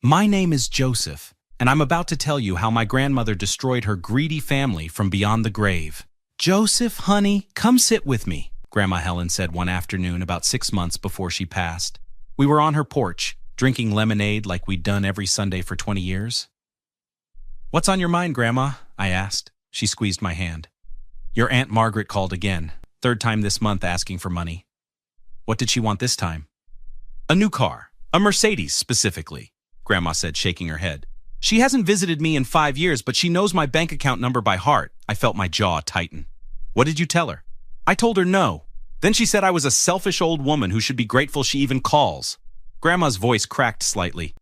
My name is Joseph, and I'm about to tell you how my grandmother destroyed her greedy family from beyond the grave. Joseph, honey, come sit with me, Grandma Helen said one afternoon about 6 months before she passed. We were on her porch, drinking lemonade like we'd done every Sunday for 20 years. "What's on your mind, Grandma?" I asked. She squeezed my hand. "Your Aunt Margaret called again, third time this month asking for money." "What did she want this time?" "A new car, a Mercedes specifically," Grandma said, shaking her head. "She hasn't visited me in 5 years, but she knows my bank account number by heart." I felt my jaw tighten. "What did you tell her?" "I told her no. Then she said I was a selfish old woman who should be grateful she even calls." Grandma's voice cracked slightly.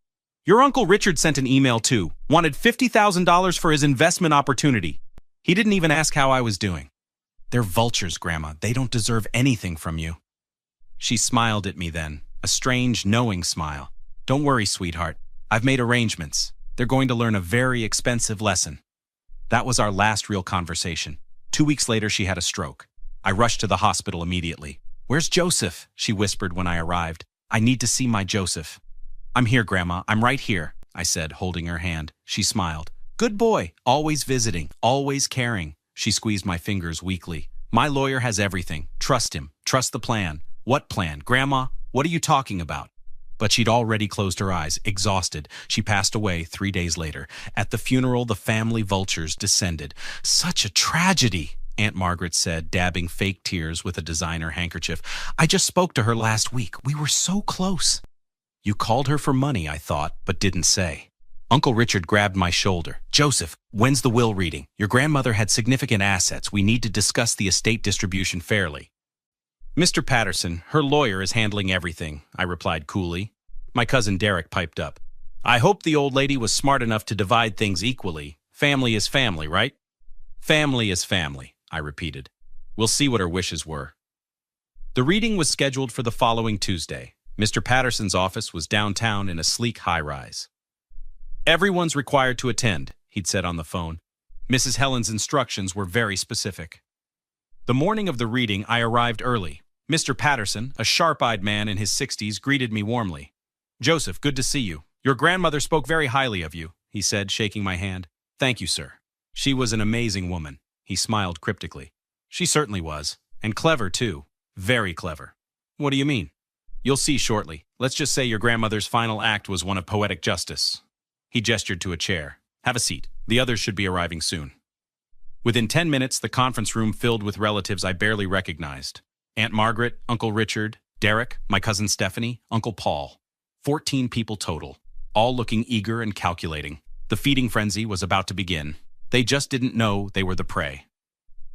"Your Uncle Richard sent an email too, wanted $50,000 for his investment opportunity. He didn't even ask how I was doing." "They're vultures, Grandma. They don't deserve anything from you." She smiled at me then, a strange, knowing smile. "Don't worry, sweetheart. I've made arrangements. They're going to learn a very expensive lesson." That was our last real conversation. 2 weeks later, she had a stroke. I rushed to the hospital immediately. "Where's Joseph?" she whispered when I arrived. "I need to see my Joseph." "I'm here, Grandma. I'm right here," I said, holding her hand. She smiled. "Good boy. Always visiting. Always caring." She squeezed my fingers weakly. "My lawyer has everything. Trust him. Trust the plan." "What plan? Grandma, what are you talking about?" But she'd already closed her eyes, exhausted. She passed away 3 days later. At the funeral, the family vultures descended. "Such a tragedy," Aunt Margaret said, dabbing fake tears with a designer handkerchief. "I just spoke to her last week. We were so close." "You called her for money," I thought, but didn't say. Uncle Richard grabbed my shoulder. "Joseph, when's the will reading? Your grandmother had significant assets. We need to discuss the estate distribution fairly." "Mr. Patterson, her lawyer is handling everything," I replied coolly. My cousin Derek piped up. "I hope the old lady was smart enough to divide things equally. Family is family, right?" "Family is family," I repeated. "We'll see what her wishes were." The reading was scheduled for the following Tuesday. Mr. Patterson's office was downtown in a sleek high-rise. "Everyone's required to attend," he'd said on the phone. Mrs. Helen's instructions were very specific. The morning of the reading, I arrived early. Mr. Patterson, a sharp-eyed man in his 60s, greeted me warmly. "Joseph, good to see you. Your grandmother spoke very highly of you," he said, shaking my hand. "Thank you, sir. She was an amazing woman." He smiled cryptically. "She certainly was. And clever, too. Very clever." "What do you mean?" "You'll see shortly. Let's just say your grandmother's final act was one of poetic justice." He gestured to a chair. "Have a seat. The others should be arriving soon." Within 10 minutes, the conference room filled with relatives I barely recognized. Aunt Margaret, Uncle Richard, Derek, my cousin Stephanie, Uncle Paul. 14 people total, all looking eager and calculating. The feeding frenzy was about to begin. They just didn't know they were the prey.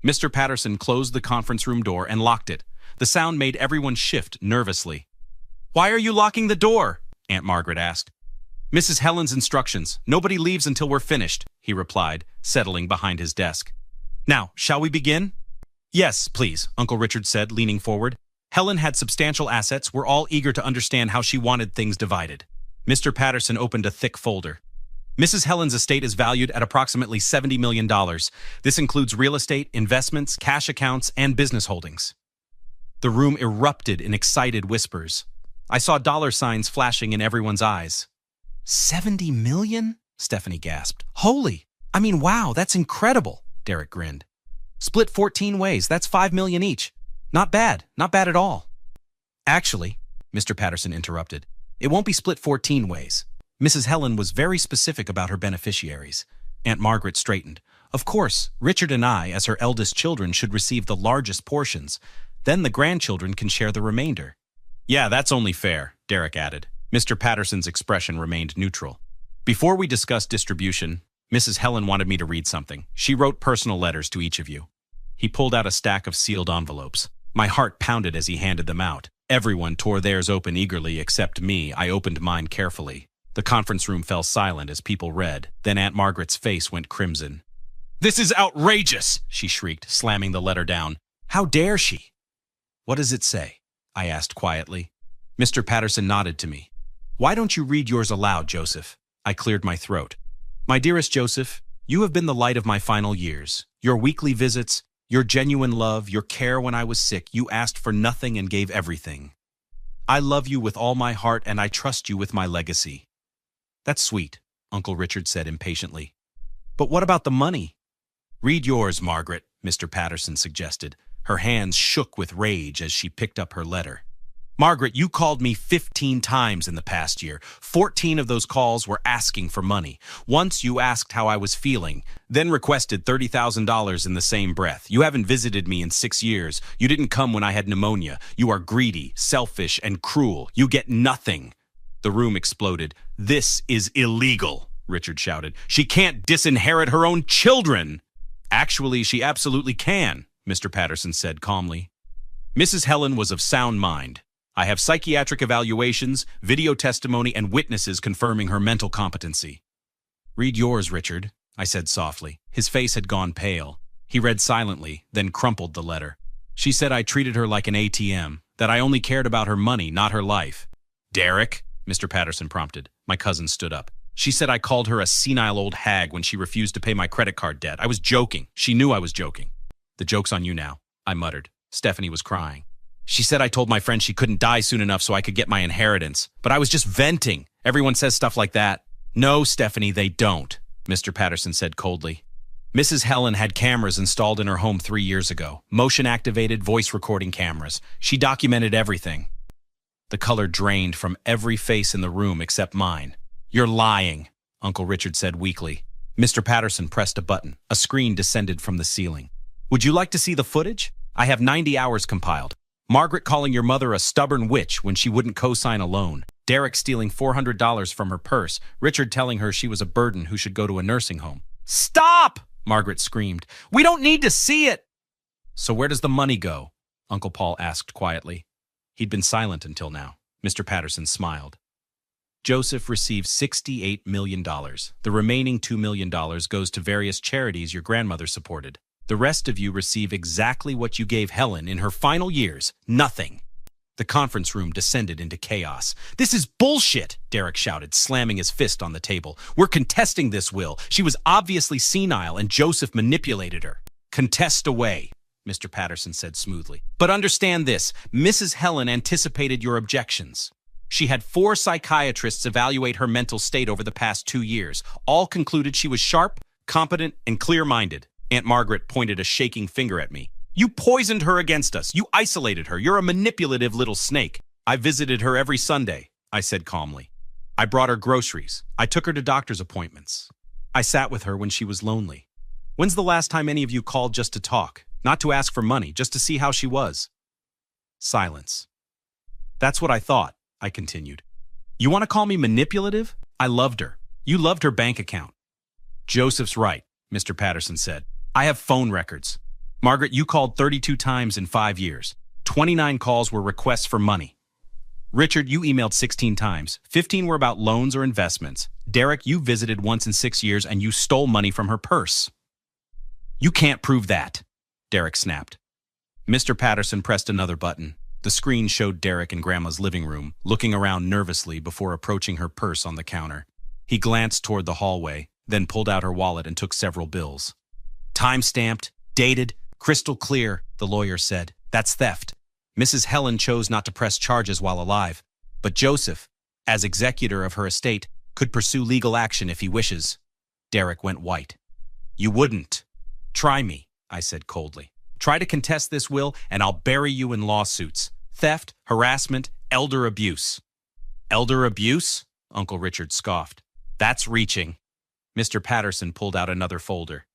Mr. Patterson closed the conference room door and locked it. The sound made everyone shift nervously. "Why are you locking the door?" Aunt Margaret asked. "Mrs. Helen's instructions. Nobody leaves until we're finished," he replied, settling behind his desk. "Now, shall we begin?" "Yes, please," Uncle Richard said, leaning forward. Helen had substantial assets. We're all eager to understand how she wanted things divided. Mr. Patterson opened a thick folder. "Mrs. Helen's estate is valued at approximately $70 million. This includes real estate, investments, cash accounts, and business holdings." The room erupted in excited whispers. I saw dollar signs flashing in everyone's eyes. "70 million?" Stephanie gasped. Wow, that's incredible," Derek grinned. "Split 14 ways, that's 5 million each. Not bad at all." "Actually," Mr. Patterson interrupted, "it won't be split 14 ways. Mrs. Helen was very specific about her beneficiaries." Aunt Margaret straightened. "Of course, Richard and I, as her eldest children, should receive the largest portions. Then the grandchildren can share the remainder." "Yeah, that's only fair," Derek added. Mr. Patterson's expression remained neutral. "Before we discuss distribution, Mrs. Helen wanted me to read something. She wrote personal letters to each of you." He pulled out a stack of sealed envelopes. My heart pounded as he handed them out. Everyone tore theirs open eagerly except me. I opened mine carefully. The conference room fell silent as people read. Then Aunt Margaret's face went crimson. "This is outrageous!" she shrieked, slamming the letter down. "How dare she?" "What does it say?" I asked quietly. Mr. Patterson nodded to me. "Why don't you read yours aloud, Joseph?" I cleared my throat. "My dearest Joseph, you have been the light of my final years. Your weekly visits, your genuine love, your care when I was sick, you asked for nothing and gave everything. I love you with all my heart and I trust you with my legacy. That's sweet, Uncle Richard said impatiently. But what about the money? Read yours, Margaret, Mr. Patterson suggested. Her hands shook with rage as she picked up her letter. Margaret, you called me 15 times in the past year. 14 of those calls were asking for money. Once you asked how I was feeling, then requested $30,000 in the same breath. You haven't visited me in 6 years. You didn't come when I had pneumonia. You are greedy, selfish, and cruel. You get nothing. The room exploded. This is illegal, Richard shouted. She can't disinherit her own children. Actually, she absolutely can, Mr. Patterson said calmly. Mrs. Helen was of sound mind. I have psychiatric evaluations, video testimony, and witnesses confirming her mental competency. Read yours, Richard, I said softly. His face had gone pale. He read silently, then crumpled the letter. She said I treated her like an ATM, that I only cared about her money, not her life. Derek, Mr. Patterson prompted. My cousin stood up. She said I called her a senile old hag when she refused to pay my credit card debt. I was joking. She knew I was joking. The joke's on you now, I muttered. Stephanie was crying. She said I told my friend she couldn't die soon enough so I could get my inheritance. But I was just venting. Everyone says stuff like that. No, Stephanie, they don't, Mr. Patterson said coldly. Mrs. Helen had cameras installed in her home 3 years ago. Motion-activated voice recording cameras. She documented everything. The color drained from every face in the room except mine. You're lying, Uncle Richard said weakly. Mr. Patterson pressed a button. A screen descended from the ceiling. Would you like to see the footage? I have 90 hours compiled. Margaret calling your mother a stubborn witch when she wouldn't co-sign a loan. Derek stealing $400 from her purse. Richard telling her she was a burden who should go to a nursing home. Stop! Margaret screamed. We don't need to see it! So where does the money go? Uncle Paul asked quietly. He'd been silent until now. Mr. Patterson smiled. Joseph received $68 million. The remaining $2 million goes to various charities your grandmother supported. The rest of you receive exactly what you gave Helen in her final years, nothing. The conference room descended into chaos. This is bullshit, Derek shouted, slamming his fist on the table. We're contesting this will. She was obviously senile and Joseph manipulated her. Contest away, Mr. Patterson said smoothly. But understand this, Mrs. Helen anticipated your objections. She had 4 psychiatrists evaluate her mental state over the past 2 years. All concluded she was sharp, competent, and clear-minded. Aunt Margaret pointed a shaking finger at me. You poisoned her against us. You isolated her. You're a manipulative little snake. I visited her every Sunday, I said calmly. I brought her groceries. I took her to doctor's appointments. I sat with her when she was lonely. When's the last time any of you called just to talk? Not to ask for money, just to see how she was? Silence. That's what I thought, I continued. You want to call me manipulative? I loved her. You loved her bank account. Joseph's right, Mr. Patterson said. I have phone records. Margaret, you called 32 times in 5 years. 29 calls were requests for money. Richard, you emailed 16 times. 15 were about loans or investments. Derek, you visited once in 6 years and you stole money from her purse. You can't prove that, Derek snapped. Mr. Patterson pressed another button. The screen showed Derek in Grandma's living room, looking around nervously before approaching her purse on the counter. He glanced toward the hallway, then pulled out her wallet and took several bills. Time-stamped, dated, crystal clear, the lawyer said. That's theft. Mrs. Helen chose not to press charges while alive, but Joseph, as executor of her estate, could pursue legal action if he wishes. Derek went white. You wouldn't. Try me, I said coldly. Try to contest this will, and I'll bury you in lawsuits. Theft, harassment, elder abuse. Elder abuse? Uncle Richard scoffed. That's reaching. Mr. Patterson pulled out another folder.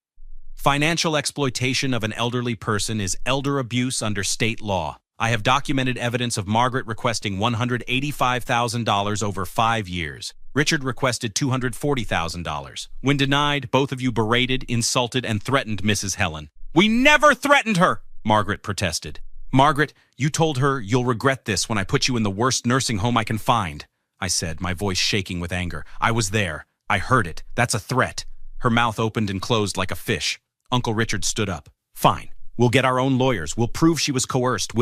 Financial exploitation of an elderly person is elder abuse under state law. I have documented evidence of Margaret requesting $185,000 over 5 years. Richard requested $240,000. When denied, both of you berated, insulted, and threatened Mrs. Helen. We never threatened her, Margaret protested. Margaret, you told her you'll regret this when I put you in the worst nursing home I can find, I said, my voice shaking with anger. I was there. I heard it. That's a threat. Her mouth opened and closed like a fish. Uncle Richard stood up. Fine. We'll get our own lawyers. We'll prove she was coerced.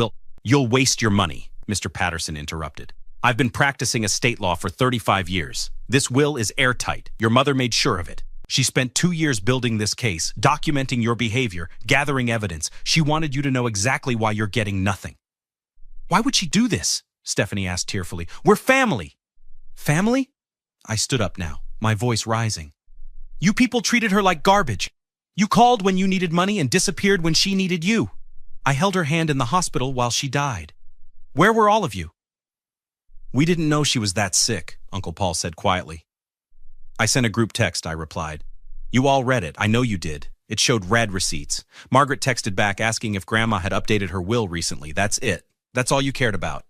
You'll waste your money, Mr. Patterson interrupted. I've been practicing estate law for 35 years. This will is airtight. Your mother made sure of it. She spent 2 years building this case, documenting your behavior, gathering evidence. She wanted you to know exactly why you're getting nothing. Why would she do this? Stephanie asked tearfully. We're family. Family? I stood up now, my voice rising. You people treated her like garbage. You called when you needed money and disappeared when she needed you. I held her hand in the hospital while she died. Where were all of you? We didn't know she was that sick, Uncle Paul said quietly. I sent a group text, I replied. You all read it, I know you did. It showed red receipts. Margaret texted back asking if Grandma had updated her will recently. That's it. That's all you cared about.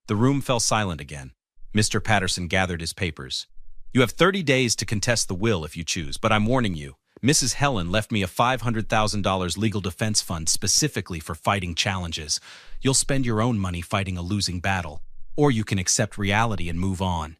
The room fell silent again. Mr. Patterson gathered his papers. You have 30 days to contest the will if you choose, but I'm warning you. Mrs. Helen left me a $500,000 legal defense fund specifically for fighting challenges. You'll spend your own money fighting a losing battle, or you can accept reality and move on.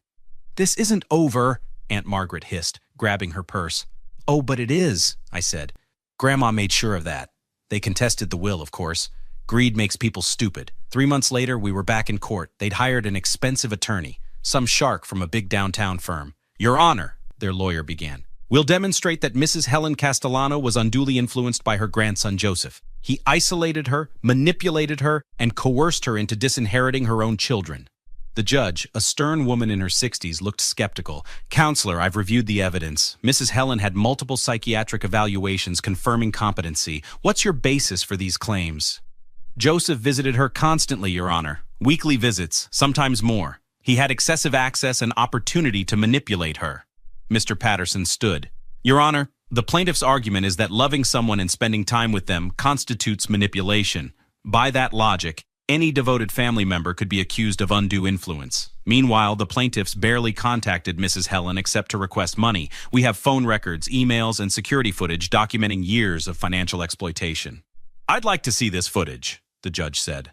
This isn't over, Aunt Margaret hissed, grabbing her purse. Oh, but it is, I said. Grandma made sure of that. They contested the will, of course. Greed makes people stupid. 3 months later, we were back in court. They'd hired an expensive attorney, some shark from a big downtown firm. Your Honor, their lawyer began. We'll demonstrate that Mrs. Helen Castellano was unduly influenced by her grandson Joseph. He isolated her, manipulated her, and coerced her into disinheriting her own children. The judge, a stern woman in her 60s, looked skeptical. Counselor, I've reviewed the evidence. Mrs. Helen had multiple psychiatric evaluations confirming competency. What's your basis for these claims? Joseph visited her constantly, Your Honor. Weekly visits, sometimes more. He had excessive access and opportunity to manipulate her. Mr. Patterson stood. Your Honor, the plaintiff's argument is that loving someone and spending time with them constitutes manipulation. By that logic, any devoted family member could be accused of undue influence. Meanwhile, the plaintiffs barely contacted Mrs. Helen except to request money. We have phone records, emails, and security footage documenting years of financial exploitation. I'd like to see this footage, the judge said.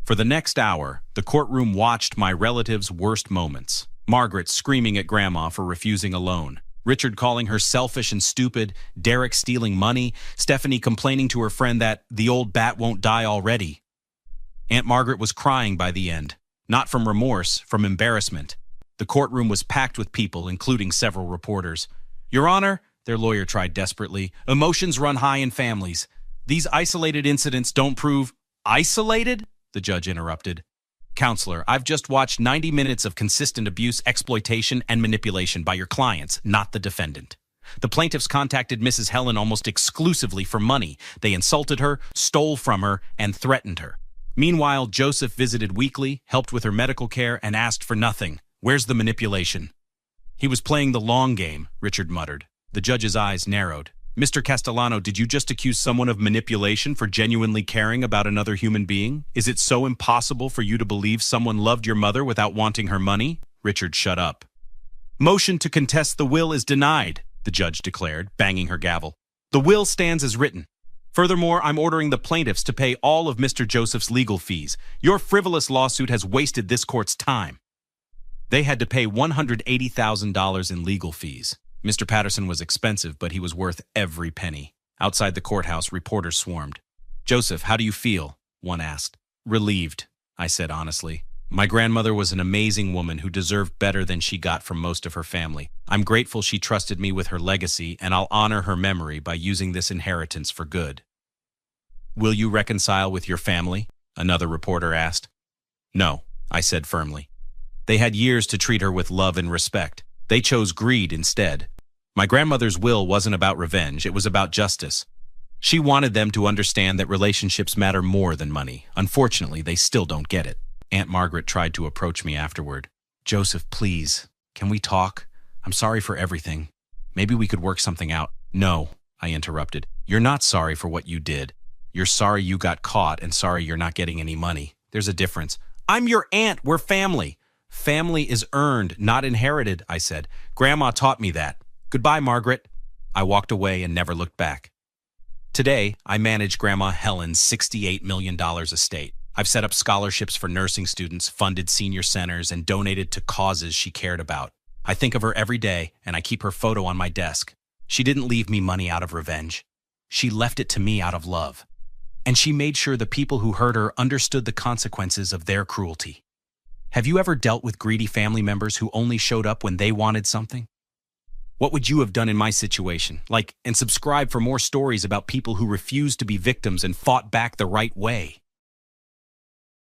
For the next hour, the courtroom watched my relative's worst moments. Margaret screaming at Grandma for refusing a loan. Richard calling her selfish and stupid. Derek stealing money. Stephanie complaining to her friend that the old bat won't die already. Aunt Margaret was crying by the end. Not from remorse, from embarrassment. The courtroom was packed with people, including several reporters. Your Honor, their lawyer tried desperately, emotions run high in families. These isolated incidents don't prove— Isolated? The judge interrupted. Counselor, I've just watched 90 minutes of consistent abuse, exploitation, and manipulation by your clients, not the defendant. The plaintiffs contacted Mrs. Helen almost exclusively for money. They insulted her, stole from her, and threatened her. Meanwhile, Joseph visited weekly, helped with her medical care, and asked for nothing. Where's the manipulation? He was playing the long game, Richard muttered. The judge's eyes narrowed. Mr. Castellano, did you just accuse someone of manipulation for genuinely caring about another human being? Is it so impossible for you to believe someone loved your mother without wanting her money? Richard shut up. Motion to contest the will is denied, the judge declared, banging her gavel. The will stands as written. Furthermore, I'm ordering the plaintiffs to pay all of Mr. Joseph's legal fees. Your frivolous lawsuit has wasted this court's time. They had to pay $180,000 in legal fees. Mr. Patterson was expensive, but he was worth every penny. Outside the courthouse, reporters swarmed. Joseph, how do you feel? One asked. Relieved, I said honestly. My grandmother was an amazing woman who deserved better than she got from most of her family. I'm grateful she trusted me with her legacy, and I'll honor her memory by using this inheritance for good. Will you reconcile with your family? Another reporter asked. No, I said firmly. They had years to treat her with love and respect. They chose greed instead. My grandmother's will wasn't about revenge, it was about justice. She wanted them to understand that relationships matter more than money. Unfortunately, they still don't get it. Aunt Margaret tried to approach me afterward. Joseph, please, can we talk? I'm sorry for everything. Maybe we could work something out. No, I interrupted. You're not sorry for what you did. You're sorry you got caught and sorry you're not getting any money. There's a difference. I'm your aunt, we're family. Family is earned, not inherited, I said. Grandma taught me that. Goodbye, Margaret. I walked away and never looked back. Today, I manage Grandma Helen's $68 million estate. I've set up scholarships for nursing students, funded senior centers, and donated to causes she cared about. I think of her every day, and I keep her photo on my desk. She didn't leave me money out of revenge. She left it to me out of love. And she made sure the people who hurt her understood the consequences of their cruelty. Have you ever dealt with greedy family members who only showed up when they wanted something? What would you have done in my situation? And subscribe for more stories about people who refused to be victims and fought back the right way.